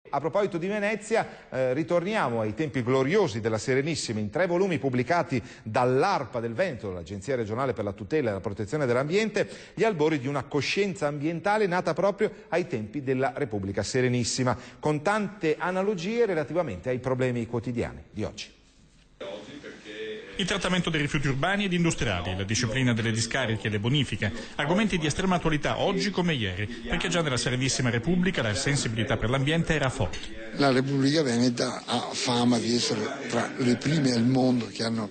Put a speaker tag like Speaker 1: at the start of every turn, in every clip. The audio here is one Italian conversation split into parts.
Speaker 1: A proposito di Venezia, ritorniamo ai tempi gloriosi della Serenissima. In 3 volumi pubblicati dall'ARPA del Veneto, l'Agenzia regionale per la tutela e la protezione dell'ambiente, gli albori di una coscienza ambientale nata proprio ai tempi della Repubblica Serenissima, con tante analogie relativamente ai problemi quotidiani di oggi.
Speaker 2: Il trattamento dei rifiuti urbani ed industriali, la disciplina delle discariche e le bonifiche, argomenti di estrema attualità oggi come ieri, perché già nella Serenissima Repubblica la sensibilità per l'ambiente era forte.
Speaker 3: La Repubblica Veneta ha fama di essere tra le prime al mondo che hanno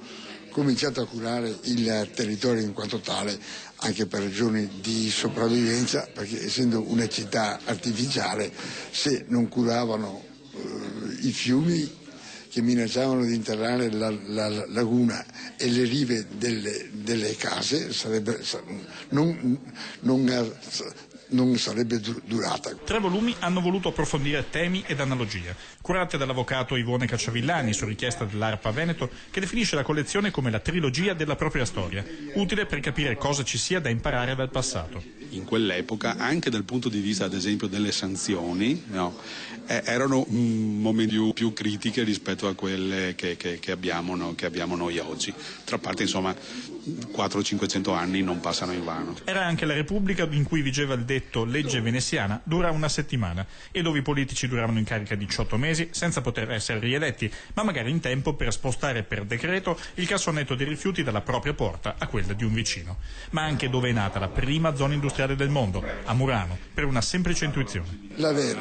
Speaker 3: cominciato a curare il territorio in quanto tale, anche per ragioni di sopravvivenza, perché essendo una città artificiale, se non curavano i fiumi che minacciavano di interrare la laguna e le rive delle case, non sarebbe durata.
Speaker 2: 3 volumi hanno voluto approfondire temi ed analogie, curate dall'avvocato Ivone Cacciavillani su richiesta dell'ARPA Veneto, che definisce la collezione come la trilogia della propria storia, utile per capire cosa ci sia da imparare dal passato.
Speaker 4: In quell'epoca, anche dal punto di vista ad esempio delle sanzioni, erano momenti più critiche rispetto a quelle che abbiamo noi oggi. Tra parte, insomma, 400-500 anni non passano in vano.
Speaker 2: Era anche la Repubblica in cui vigeva il detto legge veneziana dura una settimana e dove i politici duravano in carica 18 mesi senza poter essere rieletti, ma magari in tempo per spostare per decreto il cassonetto dei rifiuti dalla propria porta a quella di un vicino. Ma anche dove è nata la prima zona industriale del mondo, a Murano, per una semplice intuizione.
Speaker 3: L'aver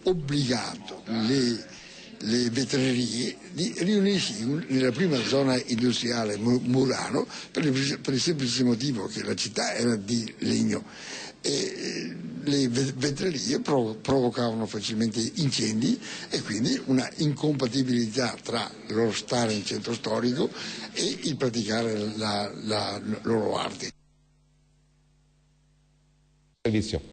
Speaker 3: obbligato le vetrerie di riunirsi nella prima zona industriale Murano per il semplice motivo che la città era di legno e le vetrerie provocavano facilmente incendi e quindi una incompatibilità tra il loro stare in centro storico e il praticare la loro arte.
Speaker 1: Servizio.